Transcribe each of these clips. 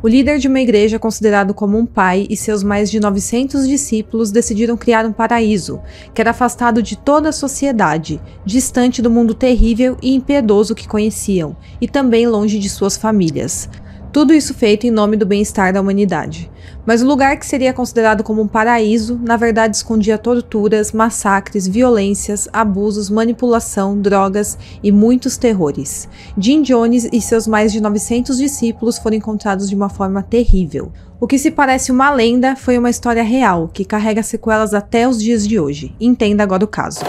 O líder de uma igreja considerado como um pai e seus mais de 900 discípulos decidiram criar um paraíso, que era afastado de toda a sociedade, distante do mundo terrível e impiedoso que conheciam, e também longe de suas famílias. Tudo isso feito em nome do bem-estar da humanidade. Mas o lugar que seria considerado como um paraíso, na verdade escondia torturas, massacres, violências, abusos, manipulação, drogas e muitos terrores. Jim Jones e seus mais de 900 discípulos foram encontrados de uma forma terrível. O que se parece uma lenda foi uma história real, que carrega sequelas até os dias de hoje. Entenda agora o caso.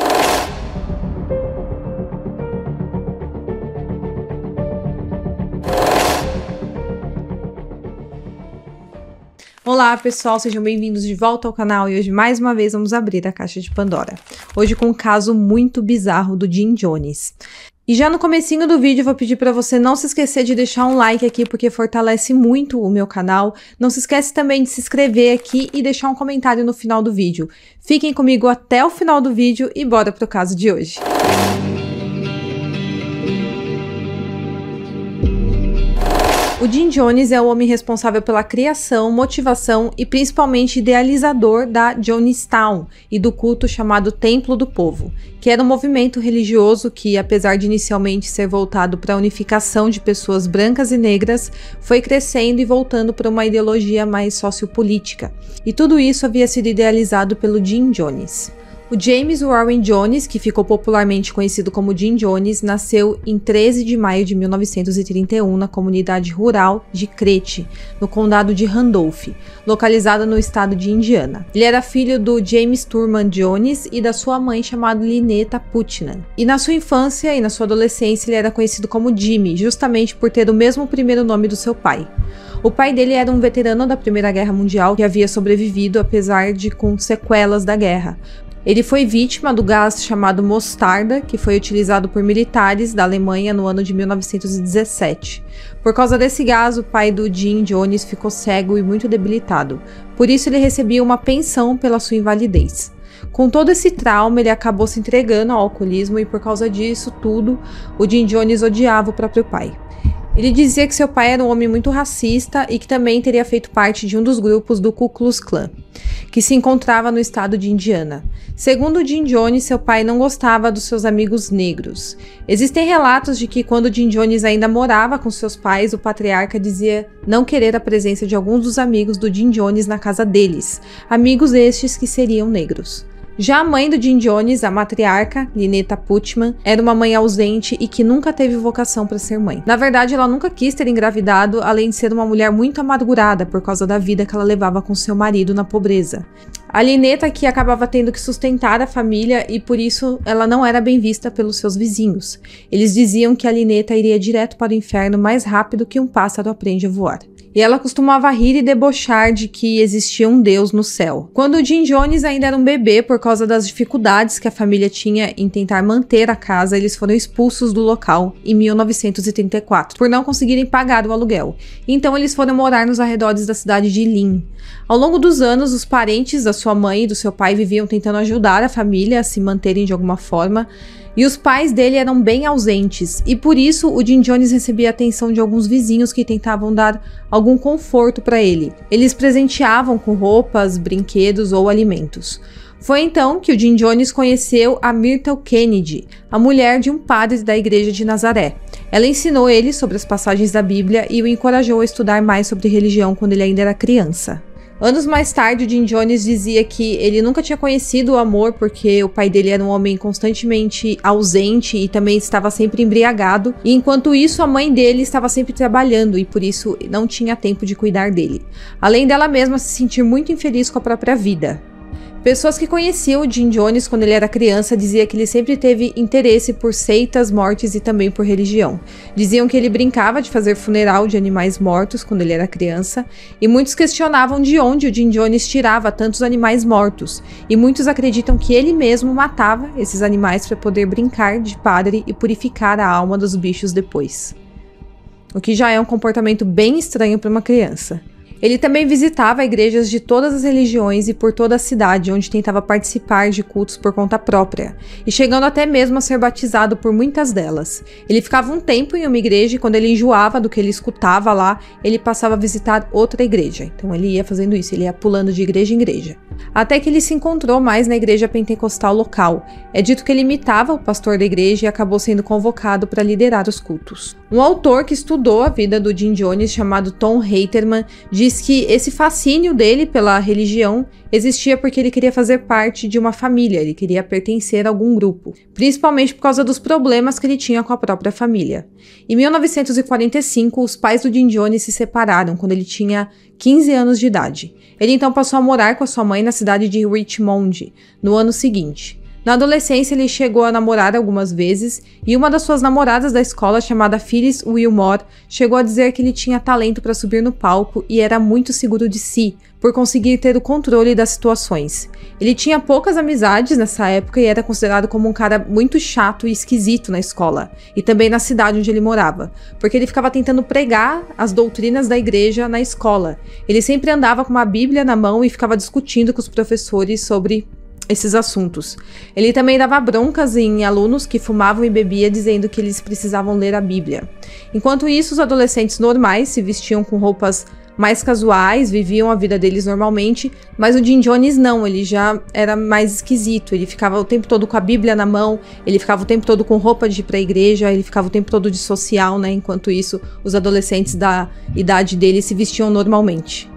Olá pessoal, sejam bem-vindos de volta ao canal e hoje mais uma vez vamos abrir a caixa de Pandora. Hoje com um caso muito bizarro do Jim Jones. E já no comecinho do vídeo eu vou pedir para você não se esquecer de deixar um like aqui porque fortalece muito o meu canal. Não se esquece também de se inscrever aqui e deixar um comentário no final do vídeo. Fiquem comigo até o final do vídeo e bora pro caso de hoje. O Jim Jones é o homem responsável pela criação, motivação e principalmente idealizador da Jonestown e do culto chamado Templo do Povo, que era um movimento religioso que, apesar de inicialmente ser voltado para a unificação de pessoas brancas e negras, foi crescendo e voltando para uma ideologia mais sociopolítica. E tudo isso havia sido idealizado pelo Jim Jones. O James Warren Jones, que ficou popularmente conhecido como Jim Jones, nasceu em 13 de maio de 1931 na comunidade rural de Crete, no condado de Randolph, localizada no estado de Indiana. Ele era filho do James Thurman Jones e da sua mãe chamada Lynetta Putnam. E na sua infância e na sua adolescência ele era conhecido como Jimmy, justamente por ter o mesmo primeiro nome do seu pai. O pai dele era um veterano da Primeira Guerra Mundial que havia sobrevivido apesar de com sequelas da guerra. Ele foi vítima do gás chamado mostarda, que foi utilizado por militares da Alemanha no ano de 1917. Por causa desse gás, o pai do Jim Jones ficou cego e muito debilitado. Por isso ele recebia uma pensão pela sua invalidez. Com todo esse trauma, ele acabou se entregando ao alcoolismo e por causa disso tudo, o Jim Jones odiava o próprio pai. Ele dizia que seu pai era um homem muito racista e que também teria feito parte de um dos grupos do Ku Klux Klan, que se encontrava no estado de Indiana. Segundo Jim Jones, seu pai não gostava dos seus amigos negros. Existem relatos de que quando Jim Jones ainda morava com seus pais, o patriarca dizia não querer a presença de alguns dos amigos do Jim Jones na casa deles, amigos estes que seriam negros. Já a mãe do Jim Jones, a matriarca, Lynetta Putnam, era uma mãe ausente e que nunca teve vocação para ser mãe. Na verdade, ela nunca quis ter engravidado, além de ser uma mulher muito amargurada por causa da vida que ela levava com seu marido na pobreza. A Lynetta que acabava tendo que sustentar a família e por isso ela não era bem vista pelos seus vizinhos. Eles diziam que a Lynetta iria direto para o inferno mais rápido que um pássaro aprende a voar. E ela costumava rir e debochar de que existia um Deus no céu. Quando o Jim Jones ainda era um bebê, por causa das dificuldades que a família tinha em tentar manter a casa, eles foram expulsos do local em 1934, por não conseguirem pagar o aluguel. Então eles foram morar nos arredores da cidade de Lynn. Ao longo dos anos, os parentes da sua mãe e do seu pai viviam tentando ajudar a família a se manterem de alguma forma, e os pais dele eram bem ausentes, e por isso o Jim Jones recebia a atenção de alguns vizinhos que tentavam dar algum conforto para ele. Eles presenteavam com roupas, brinquedos ou alimentos. Foi então que o Jim Jones conheceu a Myrtle Kennedy, a mulher de um padre da igreja de Nazaré. Ela ensinou ele sobre as passagens da Bíblia e o encorajou a estudar mais sobre religião quando ele ainda era criança. Anos mais tarde, o Jim Jones dizia que ele nunca tinha conhecido o amor porque o pai dele era um homem constantemente ausente e também estava sempre embriagado. E enquanto isso, a mãe dele estava sempre trabalhando e por isso não tinha tempo de cuidar dele. Além dela mesma se sentir muito infeliz com a própria vida. Pessoas que conheciam o Jim Jones quando ele era criança diziam que ele sempre teve interesse por seitas, mortes e também por religião. Diziam que ele brincava de fazer funeral de animais mortos quando ele era criança, e muitos questionavam de onde o Jim Jones tirava tantos animais mortos, e muitos acreditam que ele mesmo matava esses animais para poder brincar de padre e purificar a alma dos bichos depois. O que já é um comportamento bem estranho para uma criança. Ele também visitava igrejas de todas as religiões e por toda a cidade, onde tentava participar de cultos por conta própria, e chegando até mesmo a ser batizado por muitas delas. Ele ficava um tempo em uma igreja e quando ele enjoava do que ele escutava lá, ele passava a visitar outra igreja. Então ele ia fazendo isso, ele ia pulando de igreja em igreja. Até que ele se encontrou mais na igreja pentecostal local. É dito que ele imitava o pastor da igreja e acabou sendo convocado para liderar os cultos. Um autor que estudou a vida do Jim Jones, chamado Tom Reiterman, diz que esse fascínio dele pela religião existia porque ele queria fazer parte de uma família, ele queria pertencer a algum grupo, principalmente por causa dos problemas que ele tinha com a própria família. Em 1945, os pais do Jim Jones se separaram quando ele tinha 15 anos de idade. Ele então passou a morar com a sua mãe na cidade de Richmond, no ano seguinte. Na adolescência, ele chegou a namorar algumas vezes e uma das suas namoradas da escola, chamada Phyllis Wilmore, chegou a dizer que ele tinha talento para subir no palco e era muito seguro de si, por conseguir ter o controle das situações. Ele tinha poucas amizades nessa época e era considerado como um cara muito chato e esquisito na escola, e também na cidade onde ele morava, porque ele ficava tentando pregar as doutrinas da igreja na escola. Ele sempre andava com uma Bíblia na mão e ficava discutindo com os professores sobre esses assuntos. Ele também dava broncas em alunos que fumavam e bebiam, dizendo que eles precisavam ler a Bíblia. Enquanto isso, os adolescentes normais se vestiam com roupas mais casuais, viviam a vida deles normalmente, mas o Jim Jones não, ele já era mais esquisito, ele ficava o tempo todo com a Bíblia na mão, ele ficava o tempo todo com roupa de ir pra igreja, ele ficava o tempo todo de social, né? Enquanto isso, os adolescentes da idade dele se vestiam normalmente.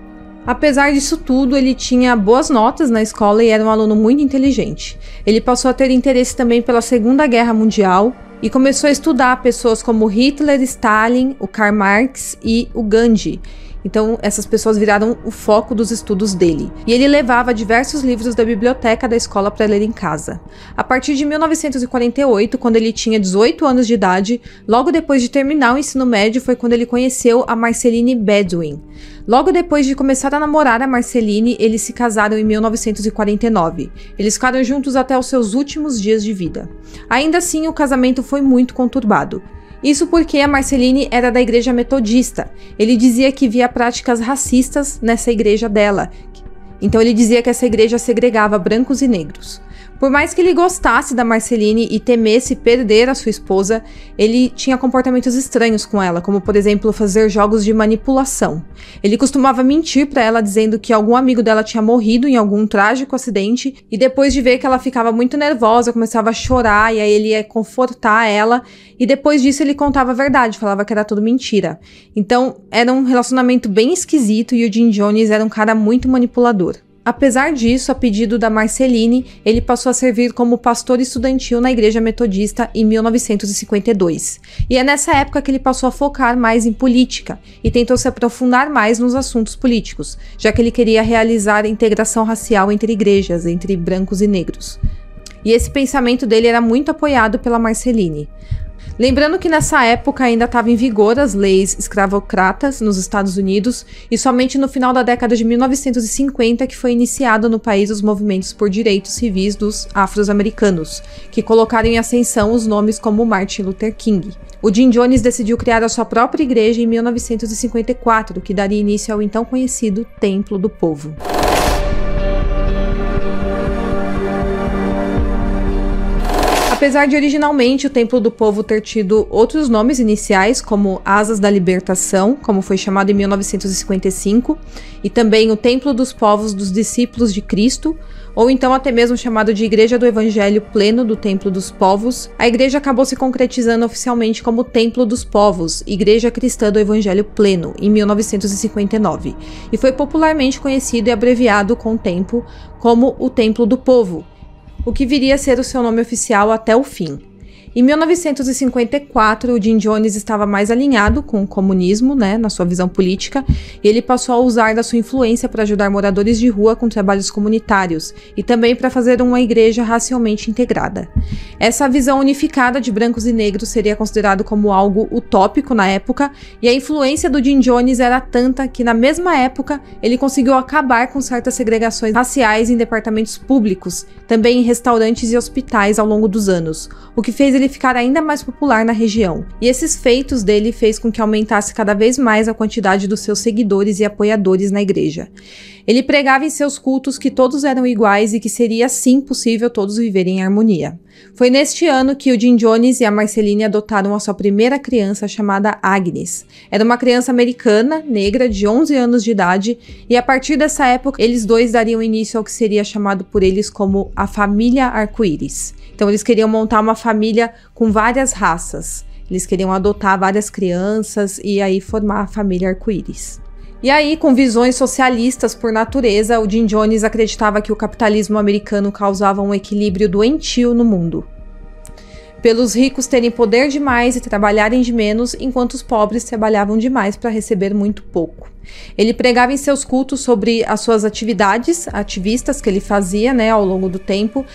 Apesar disso tudo, ele tinha boas notas na escola e era um aluno muito inteligente. Ele passou a ter interesse também pela Segunda Guerra Mundial e começou a estudar pessoas como Hitler, Stalin, o Karl Marx e o Gandhi. Então, essas pessoas viraram o foco dos estudos dele. E ele levava diversos livros da biblioteca da escola para ler em casa. A partir de 1948, quando ele tinha 18 anos de idade, logo depois de terminar o ensino médio, foi quando ele conheceu a Marceline Bedouin. Logo depois de começar a namorar a Marceline, eles se casaram em 1949. Eles ficaram juntos até os seus últimos dias de vida. Ainda assim, o casamento foi muito conturbado. Isso porque a Marceline era da igreja metodista. Ele dizia que via práticas racistas nessa igreja dela. Então ele dizia que essa igreja segregava brancos e negros. Por mais que ele gostasse da Marceline e temesse perder a sua esposa, ele tinha comportamentos estranhos com ela, como por exemplo fazer jogos de manipulação. Ele costumava mentir para ela dizendo que algum amigo dela tinha morrido em algum trágico acidente e depois de ver que ela ficava muito nervosa, começava a chorar e aí ele ia confortar ela e depois disso ele contava a verdade, falava que era tudo mentira. Então era um relacionamento bem esquisito e o Jim Jones era um cara muito manipulador. Apesar disso, a pedido da Marceline, ele passou a servir como pastor estudantil na igreja metodista em 1952. E é nessa época que ele passou a focar mais em política e tentou se aprofundar mais nos assuntos políticos, já que ele queria realizar a integração racial entre igrejas, entre brancos e negros. E esse pensamento dele era muito apoiado pela Marceline. Lembrando que nessa época ainda estava em vigor as leis escravocratas nos Estados Unidos e somente no final da década de 1950 que foi iniciado no país os movimentos por direitos civis dos afro-americanos, que colocaram em ascensão os nomes como Martin Luther King. O Jim Jones decidiu criar a sua própria igreja em 1954, que daria início ao então conhecido Templo do Povo. Apesar de originalmente o Templo do Povo ter tido outros nomes iniciais, como Asas da Libertação, como foi chamado em 1955, e também o Templo dos Povos dos Discípulos de Cristo, ou então até mesmo chamado de Igreja do Evangelho Pleno do Templo dos Povos, a igreja acabou se concretizando oficialmente como Templo dos Povos, Igreja Cristã do Evangelho Pleno, em 1959, e foi popularmente conhecido e abreviado com o tempo como o Templo do Povo, o que viria a ser o seu nome oficial até o fim. Em 1954, o Jim Jones estava mais alinhado com o comunismo, na sua visão política, e ele passou a usar da sua influência para ajudar moradores de rua com trabalhos comunitários e também para fazer uma igreja racialmente integrada. Essa visão unificada de brancos e negros seria considerado como algo utópico na época, e a influência do Jim Jones era tanta que na mesma época ele conseguiu acabar com certas segregações raciais em departamentos públicos, também em restaurantes e hospitais ao longo dos anos, o que fez ele ele ficar ainda mais popular na região. E esses feitos dele fez com que aumentasse cada vez mais a quantidade dos seus seguidores e apoiadores na igreja. Ele pregava em seus cultos que todos eram iguais e que seria sim possível todos viverem em harmonia. Foi neste ano que o Jim Jones e a Marceline adotaram a sua primeira criança, chamada Agnes. Era uma criança americana, negra, de 11 anos de idade, e a partir dessa época eles dois dariam início ao que seria chamado por eles como a família arco-íris. Então eles queriam montar uma família com várias raças. Eles queriam adotar várias crianças e aí formar a família arco-íris. E aí, com visões socialistas por natureza, o Jim Jones acreditava que o capitalismo americano causava um equilíbrio doentio no mundo. Pelos ricos terem poder demais e trabalharem de menos, enquanto os pobres trabalhavam demais para receber muito pouco. Ele pregava em seus cultos sobre as suas ativistas que ele fazia, ao longo do tempo.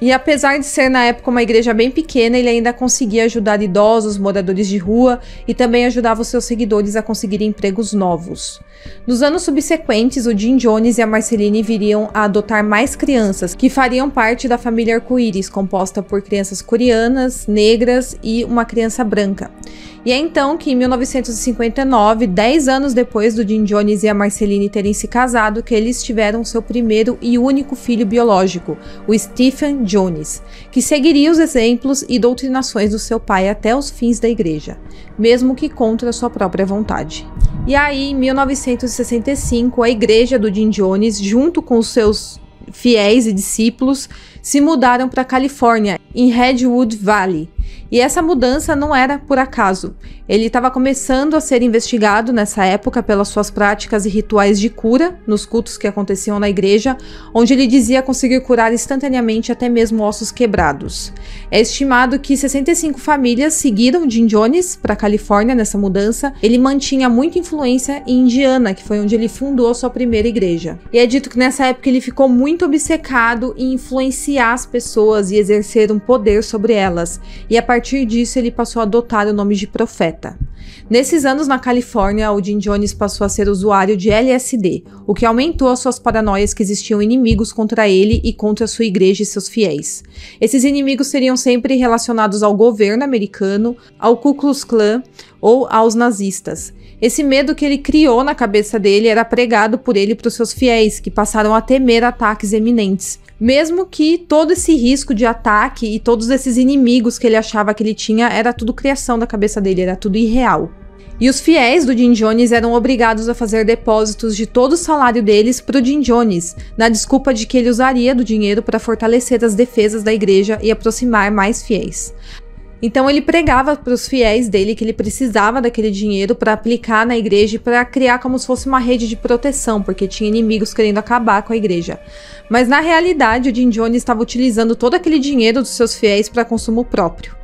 E apesar de ser na época uma igreja bem pequena, ele ainda conseguia ajudar idosos, moradores de rua e também ajudava os seus seguidores a conseguirem empregos novos. Nos anos subsequentes, o Jim Jones e a Marceline viriam a adotar mais crianças, que fariam parte da família arco-íris, composta por crianças coreanas, negras e uma criança branca. E é então que em 1959, 10 anos depois do Jim Jones e a Marceline terem se casado, que eles tiveram seu primeiro e único filho biológico, o Stephen Jones, que seguiria os exemplos e doutrinações do seu pai até os fins da igreja, mesmo que contra sua própria vontade. E aí, em 1965, a igreja do Jim Jones, junto com os seus fiéis e discípulos, se mudaram para a Califórnia, em Redwood Valley. E essa mudança não era por acaso. Ele estava começando a ser investigado nessa época pelas suas práticas e rituais de cura nos cultos que aconteciam na igreja, onde ele dizia conseguir curar instantaneamente até mesmo ossos quebrados. É estimado que 65 famílias seguiram Jim Jones para a Califórnia nessa mudança. Ele mantinha muita influência em Indiana, que foi onde ele fundou a sua primeira igreja. E é dito que nessa época ele ficou muito obcecado em influenciar as pessoas e exercer um poder sobre elas. E a partir disso ele passou a adotar o nome de profeta. Nesses anos na Califórnia, o Jim Jones passou a ser usuário de LSD, o que aumentou as suas paranoias que existiam inimigos contra ele e contra sua igreja e seus fiéis. Esses inimigos seriam sempre relacionados ao governo americano, ao Ku Klux Klan ou aos nazistas. Esse medo que ele criou na cabeça dele era pregado por ele para os seus fiéis, que passaram a temer ataques iminentes. Mesmo que todo esse risco de ataque e todos esses inimigos que ele achava que ele tinha era tudo criação da cabeça dele, era tudo irreal. E os fiéis do Jim Jones eram obrigados a fazer depósitos de todo o salário deles para o Jim Jones, na desculpa de que ele usaria do dinheiro para fortalecer as defesas da igreja e aproximar mais fiéis. Então ele pregava para os fiéis dele que ele precisava daquele dinheiro para aplicar na igreja e para criar como se fosse uma rede de proteção, porque tinha inimigos querendo acabar com a igreja. Mas na realidade o Jim Jones estava utilizando todo aquele dinheiro dos seus fiéis para consumo próprio.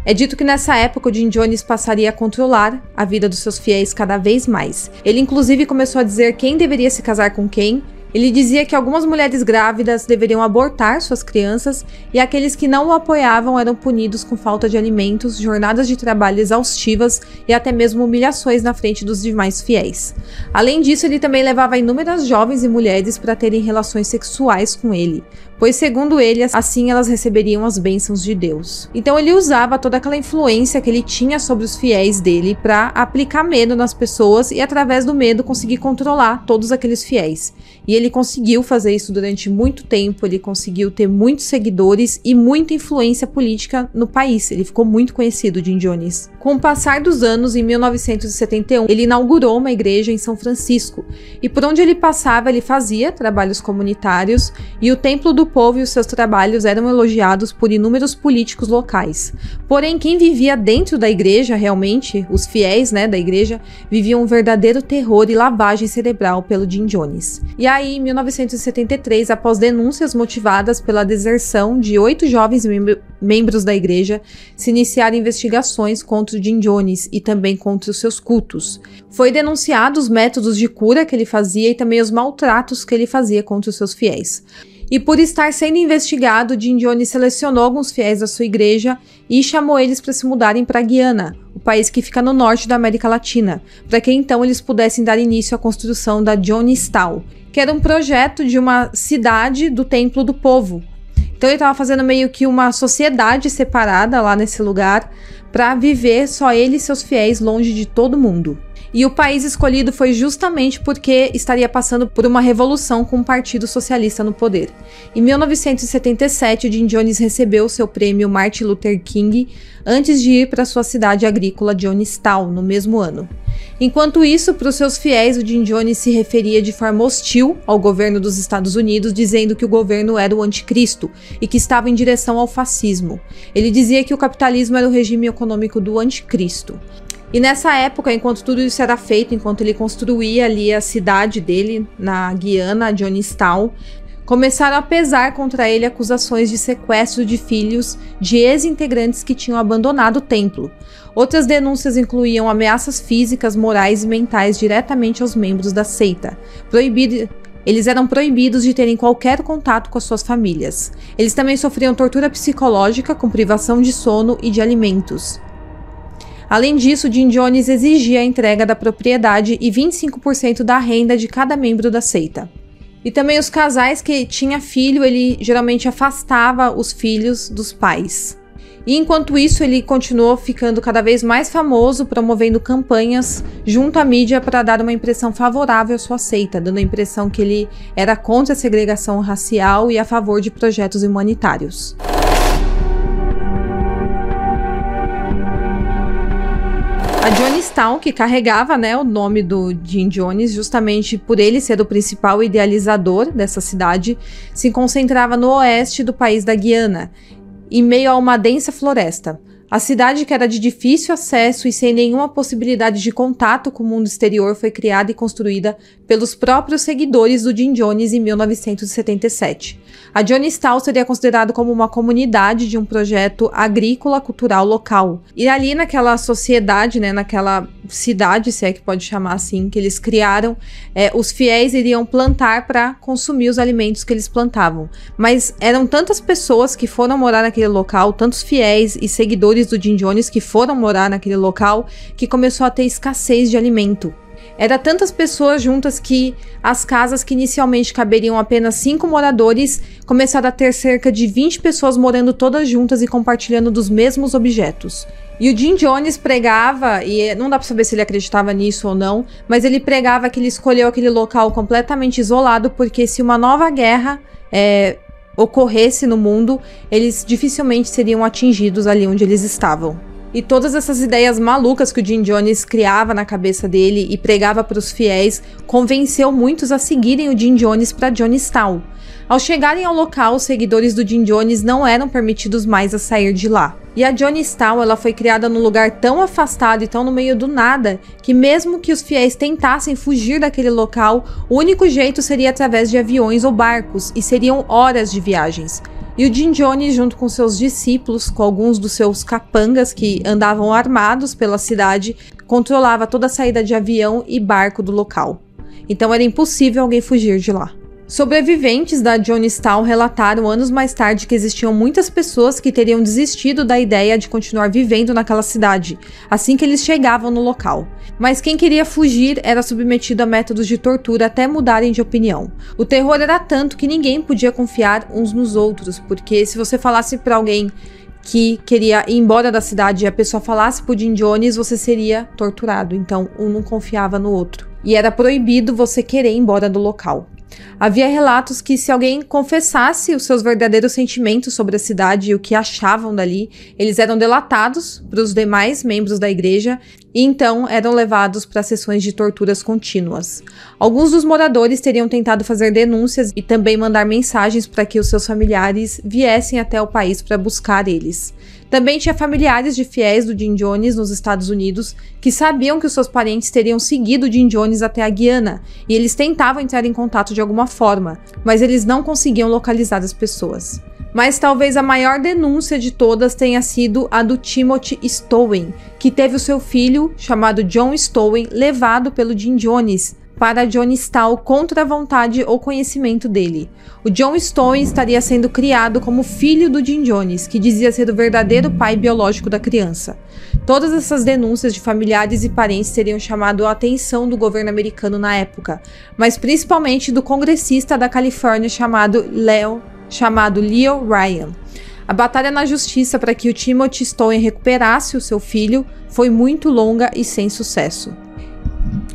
É dito que nessa época o Jim Jones passaria a controlar a vida dos seus fiéis cada vez mais. Ele inclusive começou a dizer quem deveria se casar com quem. Ele dizia que algumas mulheres grávidas deveriam abortar suas crianças e aqueles que não o apoiavam eram punidos com falta de alimentos, jornadas de trabalho exaustivas e até mesmo humilhações na frente dos demais fiéis. Além disso, ele também levava inúmeras jovens e mulheres para terem relações sexuais com ele, pois segundo ele, assim elas receberiam as bênçãos de Deus. Então ele usava toda aquela influência que ele tinha sobre os fiéis dele para aplicar medo nas pessoas e através do medo conseguir controlar todos aqueles fiéis. E ele conseguiu fazer isso durante muito tempo, ele conseguiu ter muitos seguidores e muita influência política no país. Ele ficou muito conhecido, Jim Jones. Com o passar dos anos, em 1971, ele inaugurou uma igreja em São Francisco. E por onde ele passava, ele fazia trabalhos comunitários e o Templo do Povo e os seus trabalhos eram elogiados por inúmeros políticos locais. Porém, quem vivia dentro da igreja, realmente, os fiéis da igreja, viviam um verdadeiro terror e lavagem cerebral pelo Jim Jones. E aí, em 1973, após denúncias motivadas pela deserção de 8 jovens membros da igreja, se iniciaram investigações contra o Jim Jones e também contra os seus cultos. Foi denunciado os métodos de cura que ele fazia e também os maltratos que ele fazia contra os seus fiéis. E por estar sendo investigado, Jim Jones selecionou alguns fiéis da sua igreja e chamou eles para se mudarem para Guiana, o país que fica no norte da América Latina, para que então eles pudessem dar início à construção da Jonestown, que era um projeto de uma cidade do Templo do Povo, Então ele estava fazendo meio que uma sociedade separada lá nesse lugar para viver só ele e seus fiéis longe de todo mundo. E o país escolhido foi justamente porque estaria passando por uma revolução com o Partido Socialista no poder. Em 1977, o Jim Jones recebeu seu prêmio Martin Luther King antes de ir para sua cidade agrícola Jonestown no mesmo ano. Enquanto isso, para os seus fiéis, o Jim Jones se referia de forma hostil ao governo dos Estados Unidos, dizendo que o governo era o anticristo e que estava em direção ao fascismo. Ele dizia que o capitalismo era o regime econômico do anticristo. E nessa época, enquanto tudo isso era feito, enquanto ele construía ali a cidade dele, na Guiana, Jonestown, começaram a pesar contra ele acusações de sequestro de filhos de ex-integrantes que tinham abandonado o templo. Outras denúncias incluíam ameaças físicas, morais e mentais diretamente aos membros da seita. Eles eram proibidos de terem qualquer contato com as suas famílias. Eles também sofriam tortura psicológica, com privação de sono e de alimentos. Além disso, Jim Jones exigia a entrega da propriedade e 25% da renda de cada membro da seita. E também os casais que tinham filho, ele geralmente afastava os filhos dos pais. E enquanto isso, ele continuou ficando cada vez mais famoso, promovendo campanhas junto à mídia para dar uma impressão favorável à sua seita, dando a impressão que ele era contra a segregação racial e a favor de projetos humanitários. A Jonestown, que carregava, o nome do Jim Jones, justamente por ele ser o principal idealizador dessa cidade, se concentrava no oeste do país da Guiana, em meio a uma densa floresta. A cidade, que era de difícil acesso e sem nenhuma possibilidade de contato com o mundo exterior, foi criada e construída pelos próprios seguidores do Jim Jones em 1977. A Jonestown seria considerado como uma comunidade de um projeto agrícola cultural local. E ali naquela sociedade, naquela cidade, se é que pode chamar assim, que eles criaram, os fiéis iriam plantar para consumir os alimentos que eles plantavam. Mas eram tantas pessoas que foram morar naquele local, tantos fiéis e seguidores do Jim Jones que foram morar naquele local, que começou a ter escassez de alimento. Era tantas pessoas juntas que as casas que inicialmente caberiam apenas 5 moradores começaram a ter cerca de 20 pessoas morando todas juntas e compartilhando dos mesmos objetos. E o Jim Jones pregava, e não dá pra saber se ele acreditava nisso ou não, mas ele pregava que ele escolheu aquele local completamente isolado porque se uma nova guerra ocorresse no mundo, eles dificilmente seriam atingidos ali onde eles estavam. E todas essas ideias malucas que o Jim Jones criava na cabeça dele e pregava para os fiéis convenceu muitos a seguirem o Jim Jones para Jonestown. Ao chegarem ao local, os seguidores do Jim Jones não eram permitidos mais a sair de lá. E a Jonestown, ela foi criada num lugar tão afastado e tão no meio do nada, que mesmo que os fiéis tentassem fugir daquele local, o único jeito seria através de aviões ou barcos, e seriam horas de viagens. E o Jim Jones, junto com seus discípulos, com alguns dos seus capangas que andavam armados pela cidade, controlava toda a saída de avião e barco do local. Então era impossível alguém fugir de lá. Sobreviventes da Jonestown relataram anos mais tarde que existiam muitas pessoas que teriam desistido da ideia de continuar vivendo naquela cidade, assim que eles chegavam no local. Mas quem queria fugir era submetido a métodos de tortura até mudarem de opinião. O terror era tanto que ninguém podia confiar uns nos outros, porque se você falasse para alguém que queria ir embora da cidade e a pessoa falasse pro Jim Jones, você seria torturado. Então um não confiava no outro. E era proibido você querer ir embora do local. Havia relatos que se alguém confessasse os seus verdadeiros sentimentos sobre a cidade e o que achavam dali, eles eram delatados para os demais membros da igreja e então eram levados para sessões de torturas contínuas. Alguns dos moradores teriam tentado fazer denúncias e também mandar mensagens para que os seus familiares viessem até o país para buscar eles. Também tinha familiares de fiéis do Jim Jones nos Estados Unidos que sabiam que os seus parentes teriam seguido o Jim Jones até a Guiana e eles tentavam entrar em contato de alguma forma, mas eles não conseguiam localizar as pessoas. Mas talvez a maior denúncia de todas tenha sido a do Timothy Stowen, que teve o seu filho, chamado John Stowen, levado pelo Jim Jones para Jonestown contra a vontade ou conhecimento dele. O John Stowen estaria sendo criado como filho do Jim Jones, que dizia ser o verdadeiro pai biológico da criança. Todas essas denúncias de familiares e parentes teriam chamado a atenção do governo americano na época, mas principalmente do congressista da Califórnia chamado Leo chamado Leo Ryan. A batalha na justiça para que o Timothy Stone recuperasse o seu filho foi muito longa e sem sucesso.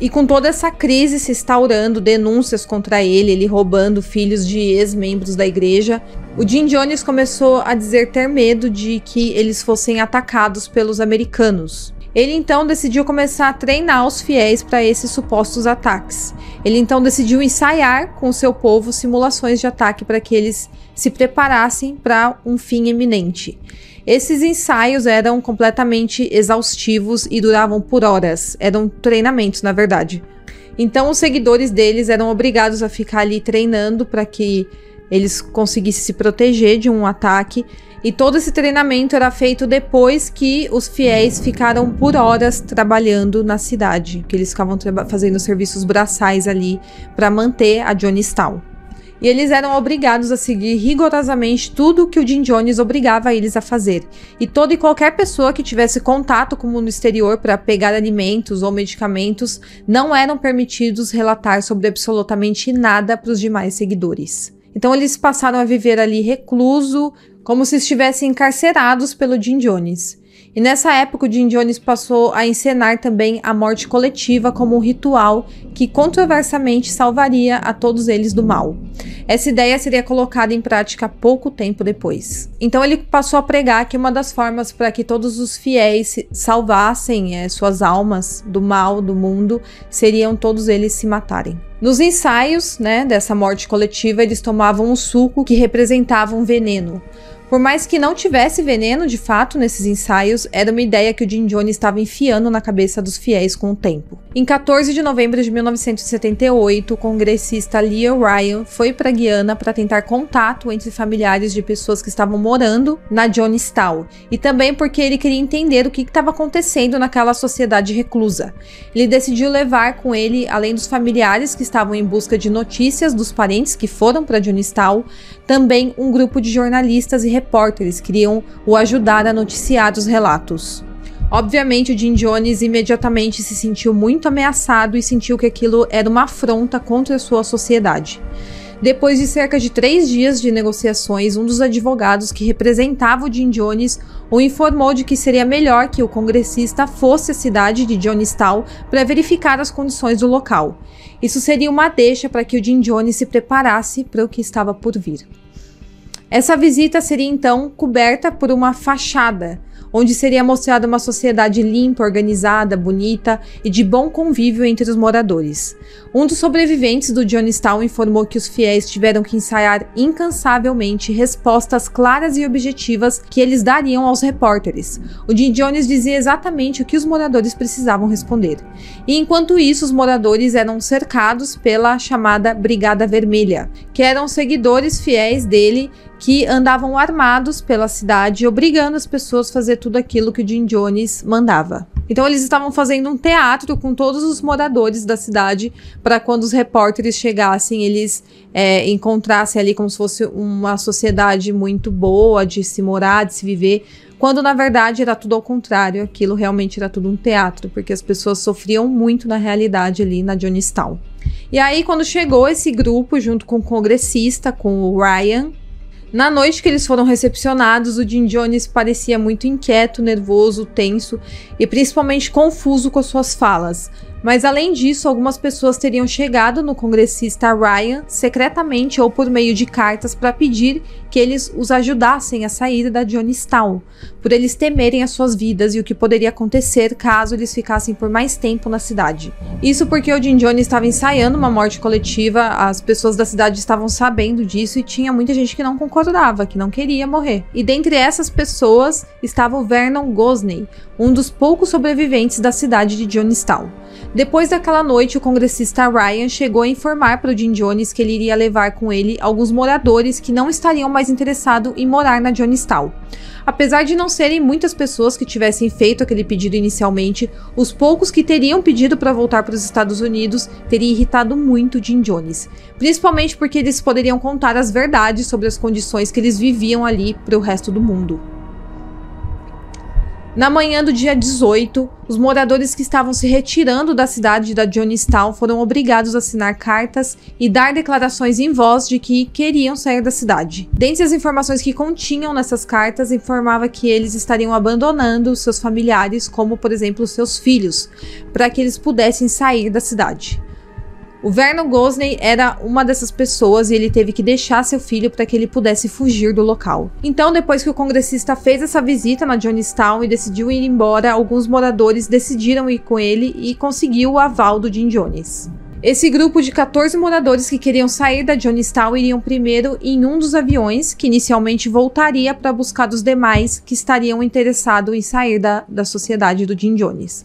E com toda essa crise se instaurando, denúncias contra ele roubando filhos de ex-membros da igreja, o Jim Jones começou a dizer ter medo de que eles fossem atacados pelos americanos. Ele então decidiu começar a treinar os fiéis para esses supostos ataques. Ele então decidiu ensaiar com o seu povo simulações de ataque para que eles se preparassem para um fim iminente. Esses ensaios eram completamente exaustivos e duravam por horas. Eram treinamentos, na verdade. Então os seguidores deles eram obrigados a ficar ali treinando para que eles conseguissem se proteger de um ataque. E todo esse treinamento era feito depois que os fiéis ficaram por horas trabalhando na cidade, que eles ficavam fazendo serviços braçais ali para manter a Jonestown. E eles eram obrigados a seguir rigorosamente tudo que o Jim Jones obrigava eles a fazer. E toda e qualquer pessoa que tivesse contato com o mundo exterior para pegar alimentos ou medicamentos não eram permitidos relatar sobre absolutamente nada para os demais seguidores. Então eles passaram a viver ali recluso, como se estivessem encarcerados pelo Jim Jones. E nessa época o Jim Jones passou a encenar também a morte coletiva como um ritual que controversamente salvaria a todos eles do mal. Essa ideia seria colocada em prática pouco tempo depois. Então ele passou a pregar que uma das formas para que todos os fiéis salvassem suas almas do mal do mundo seriam todos eles se matarem. Nos ensaios, dessa morte coletiva, eles tomavam um suco que representava um veneno. Por mais que não tivesse veneno de fato nesses ensaios, era uma ideia que o Jim Jones estava enfiando na cabeça dos fiéis com o tempo. Em 14 de novembro de 1978, o congressista Leo Ryan foi para Guiana para tentar contato entre familiares de pessoas que estavam morando na Jonestown, e também porque ele queria entender o que estava acontecendo naquela sociedade reclusa. Ele decidiu levar com ele, além dos familiares que estavam em busca de notícias dos parentes que foram para Jonestown, também um grupo de jornalistas e repórteres que iriam o ajudar a noticiar os relatos. Obviamente, o Jim Jones imediatamente se sentiu muito ameaçado e sentiu que aquilo era uma afronta contra a sua sociedade. Depois de cerca de 3 dias de negociações, um dos advogados que representava o Jim Jones o informou de que seria melhor que o congressista fosse à cidade de Jonestown para verificar as condições do local. Isso seria uma deixa para que o Jim Jones se preparasse para o que estava por vir. Essa visita seria então coberta por uma fachada, onde seria mostrada uma sociedade limpa, organizada, bonita e de bom convívio entre os moradores. Um dos sobreviventes do Jonestown informou que os fiéis tiveram que ensaiar incansavelmente respostas claras e objetivas que eles dariam aos repórteres. O Jim Jones dizia exatamente o que os moradores precisavam responder. E enquanto isso, os moradores eram cercados pela chamada Brigada Vermelha, que eram seguidores fiéis dele que andavam armados pela cidade, obrigando as pessoas a fazer tudo aquilo que o Jim Jones mandava. Então eles estavam fazendo um teatro com todos os moradores da cidade para quando os repórteres chegassem, eles encontrassem ali como se fosse uma sociedade muito boa de se morar, de se viver, quando na verdade era tudo ao contrário, aquilo realmente era tudo um teatro, porque as pessoas sofriam muito na realidade ali na Jonestown. E aí quando chegou esse grupo junto com o congressista, com o Ryan, na noite que eles foram recepcionados, o Jim Jones parecia muito inquieto, nervoso, tenso e principalmente confuso com as suas falas. Mas além disso, algumas pessoas teriam chegado no congressista Ryan secretamente ou por meio de cartas para pedir que eles os ajudassem a sair da Jonestown, por eles temerem as suas vidas e o que poderia acontecer caso eles ficassem por mais tempo na cidade. Isso porque o Jim Jones estava ensaiando uma morte coletiva, as pessoas da cidade estavam sabendo disso e tinha muita gente que não concordava, que não queria morrer. E dentre essas pessoas estava o Vernon Gosney, um dos poucos sobreviventes da cidade de Jonestown. Depois daquela noite, o congressista Ryan chegou a informar para o Jim Jones que ele iria levar com ele alguns moradores que não estariam mais interessados em morar na Jonestown. Apesar de não serem muitas pessoas que tivessem feito aquele pedido inicialmente, os poucos que teriam pedido para voltar para os Estados Unidos teria irritado muito Jim Jones, principalmente porque eles poderiam contar as verdades sobre as condições que eles viviam ali para o resto do mundo. Na manhã do dia 18, os moradores que estavam se retirando da cidade da Jonestown foram obrigados a assinar cartas e dar declarações em voz de que queriam sair da cidade. Dentre as informações que continham nessas cartas, informava que eles estariam abandonando os seus familiares, como por exemplo os seus filhos, para que eles pudessem sair da cidade. O Vernon Gosney era uma dessas pessoas e ele teve que deixar seu filho para que ele pudesse fugir do local. Então, depois que o congressista fez essa visita na Jonestown e decidiu ir embora, alguns moradores decidiram ir com ele e conseguiu o aval do Jim Jones. Esse grupo de 14 moradores que queriam sair da Jonestown iriam primeiro em um dos aviões, que inicialmente voltaria para buscar os demais que estariam interessados em sair da sociedade do Jim Jones.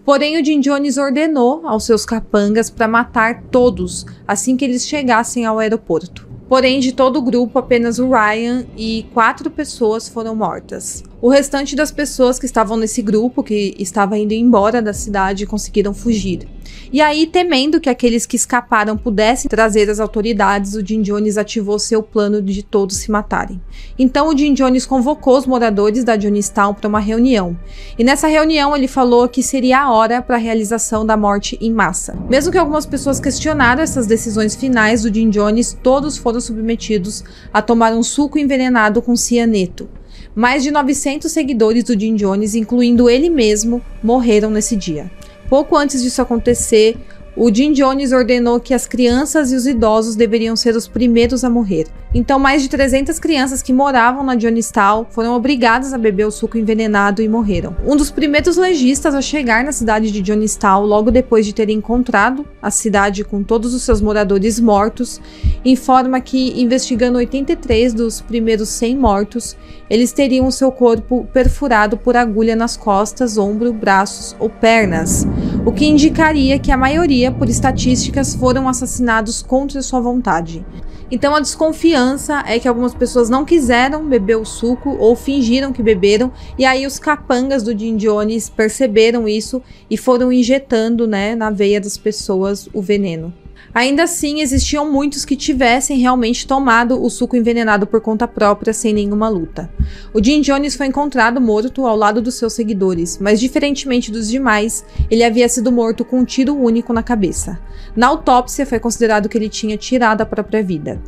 Porém, o Jim Jones ordenou aos seus capangas para matar todos assim que eles chegassem ao aeroporto. Porém, de todo o grupo, apenas o Ryan e 4 pessoas foram mortas. O restante das pessoas que estavam nesse grupo, que estava indo embora da cidade, conseguiram fugir. E aí, temendo que aqueles que escaparam pudessem trazer as autoridades, o Jim Jones ativou seu plano de todos se matarem. Então, o Jim Jones convocou os moradores da Jonestown para uma reunião. E nessa reunião, ele falou que seria a hora para a realização da morte em massa. Mesmo que algumas pessoas questionaram essas decisões finais do Jim Jones, todos foram submetidos a tomar um suco envenenado com cianeto. Mais de 900 seguidores do Jim Jones, incluindo ele mesmo, morreram nesse dia. Pouco antes disso acontecer, o Jim Jones ordenou que as crianças e os idosos deveriam ser os primeiros a morrer. Então, mais de 300 crianças que moravam na Jonestown foram obrigadas a beber o suco envenenado e morreram. Um dos primeiros legistas a chegar na cidade de Jonestown, logo depois de ter encontrado a cidade com todos os seus moradores mortos, informa que, investigando 83 dos primeiros 100 mortos, eles teriam o seu corpo perfurado por agulha nas costas, ombro, braços ou pernas, o que indicaria que a maioria, por estatísticas, foram assassinados contra sua vontade. Então a desconfiança é que algumas pessoas não quiseram beber o suco ou fingiram que beberam, e aí os capangas do Jim Jones perceberam isso e foram injetando, na veia das pessoas o veneno. Ainda assim, existiam muitos que tivessem realmente tomado o suco envenenado por conta própria, sem nenhuma luta. O Jim Jones foi encontrado morto ao lado dos seus seguidores, mas diferentemente dos demais, ele havia sido morto com um tiro único na cabeça. Na autópsia, foi considerado que ele tinha tirado a própria vida.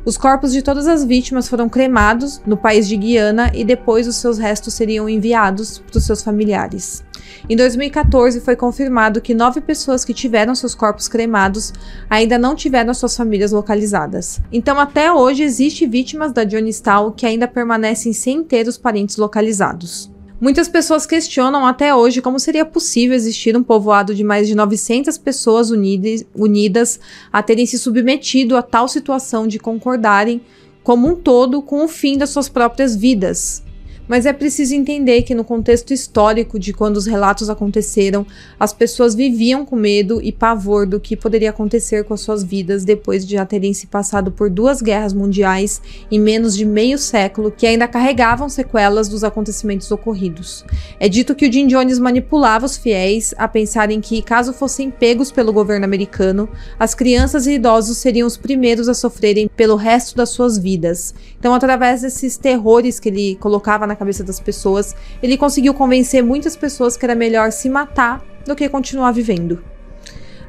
Os corpos de todas as vítimas foram cremados no país de Guiana e depois os seus restos seriam enviados para os seus familiares. Em 2014, foi confirmado que 9 pessoas que tiveram seus corpos cremados ainda não tiveram suas famílias localizadas. Então, até hoje, existem vítimas da Jonestown que ainda permanecem sem ter os parentes localizados. Muitas pessoas questionam até hoje como seria possível existir um povoado de mais de 900 pessoas unidas a terem se submetido a tal situação de concordarem como um todo com o fim das suas próprias vidas. Mas é preciso entender que no contexto histórico de quando os relatos aconteceram, as pessoas viviam com medo e pavor do que poderia acontecer com as suas vidas depois de já terem se passado por 2 guerras mundiais em menos de meio século, que ainda carregavam sequelas dos acontecimentos ocorridos. É dito que o Jim Jones manipulava os fiéis a pensarem que, caso fossem pegos pelo governo americano, as crianças e idosos seriam os primeiros a sofrerem pelo resto das suas vidas. Então, através desses terrores que ele colocava na cabeça das pessoas, ele conseguiu convencer muitas pessoas que era melhor se matar do que continuar vivendo.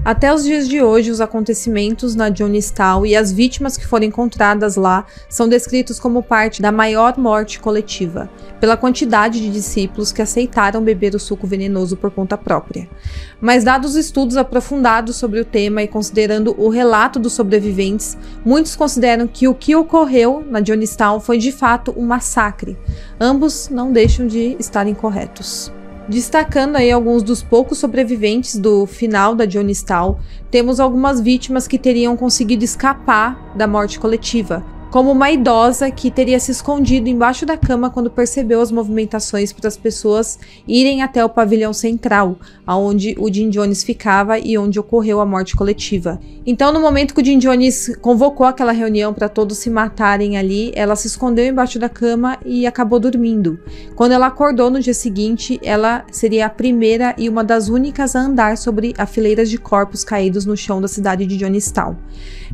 Até os dias de hoje, os acontecimentos na Jonestown e as vítimas que foram encontradas lá são descritos como parte da maior morte coletiva, pela quantidade de discípulos que aceitaram beber o suco venenoso por conta própria. Mas dados os estudos aprofundados sobre o tema e considerando o relato dos sobreviventes, muitos consideram que o que ocorreu na Jonestown foi de fato um massacre. Ambos não deixam de estarem corretos. Destacando aí alguns dos poucos sobreviventes do final da Jonestown, temos algumas vítimas que teriam conseguido escapar da morte coletiva, como uma idosa que teria se escondido embaixo da cama quando percebeu as movimentações para as pessoas irem até o pavilhão central, onde o Jim Jones ficava e onde ocorreu a morte coletiva. Então, no momento que o Jim Jones convocou aquela reunião para todos se matarem ali, ela se escondeu embaixo da cama e acabou dormindo. Quando ela acordou no dia seguinte, ela seria a primeira e uma das únicas a andar sobre a fileira de corpos caídos no chão da cidade de Jonestown.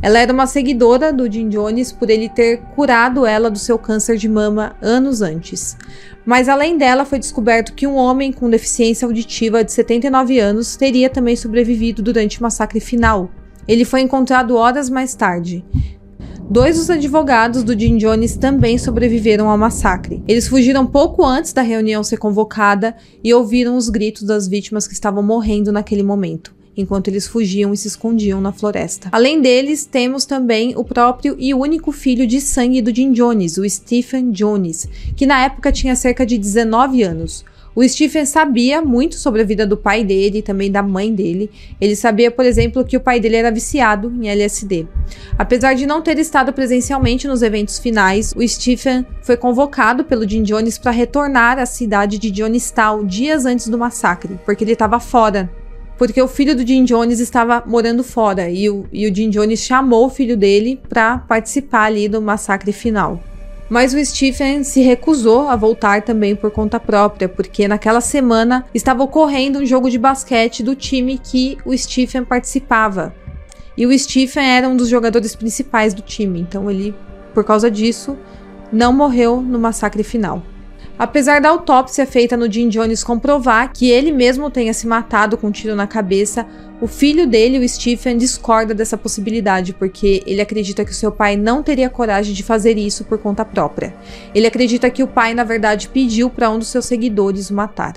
Ela era uma seguidora do Jim Jones por ele ele ter curado ela do seu câncer de mama anos antes. Mas além dela, foi descoberto que um homem com deficiência auditiva de 79 anos teria também sobrevivido durante o massacre final. Ele foi encontrado horas mais tarde. 2 dos advogados do Jim Jones também sobreviveram ao massacre. Eles fugiram pouco antes da reunião ser convocada e ouviram os gritos das vítimas que estavam morrendo naquele momento, enquanto eles fugiam e se escondiam na floresta. Além deles, temos também o próprio e único filho de sangue do Jim Jones, o Stephen Jones, que na época tinha cerca de 19 anos. O Stephen sabia muito sobre a vida do pai dele e também da mãe dele. Ele sabia, por exemplo, que o pai dele era viciado em LSD. Apesar de não ter estado presencialmente nos eventos finais, o Stephen foi convocado pelo Jim Jones para retornar à cidade de Jonestown dias antes do massacre, porque ele estava fora. Porque o filho do Jim Jones estava morando fora e o Jim Jones chamou o filho dele para participar ali do massacre final. Mas o Stephen se recusou a voltar também por conta própria, porque naquela semana estava ocorrendo um jogo de basquete do time que o Stephen participava. E o Stephen era um dos jogadores principais do time, então ele, por causa disso, não morreu no massacre final. Apesar da autópsia feita no Jim Jones comprovar que ele mesmo tenha se matado com um tiro na cabeça, o filho dele, o Stephen, discorda dessa possibilidade, porque ele acredita que o seu pai não teria coragem de fazer isso por conta própria. Ele acredita que o pai, na verdade, pediu para um dos seus seguidores o matar.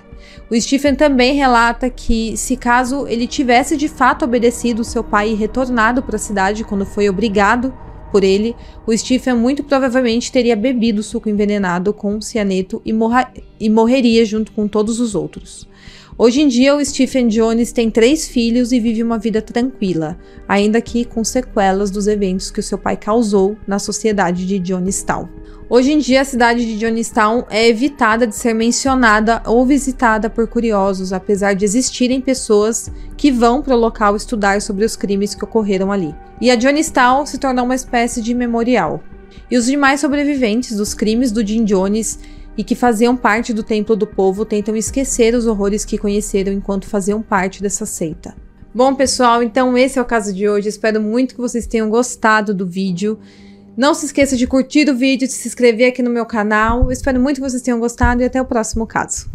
O Stephen também relata que, se caso ele tivesse de fato obedecido o seu pai e retornado para a cidade quando foi obrigado por ele, o Stephen muito provavelmente teria bebido suco envenenado com cianeto e morreria junto com todos os outros. Hoje em dia, o Stephen Jones tem 3 filhos e vive uma vida tranquila, ainda que com sequelas dos eventos que o seu pai causou na sociedade de Jonestown. Hoje em dia, a cidade de Jonestown é evitada de ser mencionada ou visitada por curiosos, apesar de existirem pessoas que vão para o local estudar sobre os crimes que ocorreram ali. E a Jonestown se tornou uma espécie de memorial. E os demais sobreviventes dos crimes do Jim Jones e que faziam parte do Templo do Povo tentam esquecer os horrores que conheceram enquanto faziam parte dessa seita. Bom, pessoal, então esse é o caso de hoje. Espero muito que vocês tenham gostado do vídeo. Não se esqueça de curtir o vídeo, de se inscrever aqui no meu canal. Eu espero muito que vocês tenham gostado e até o próximo caso.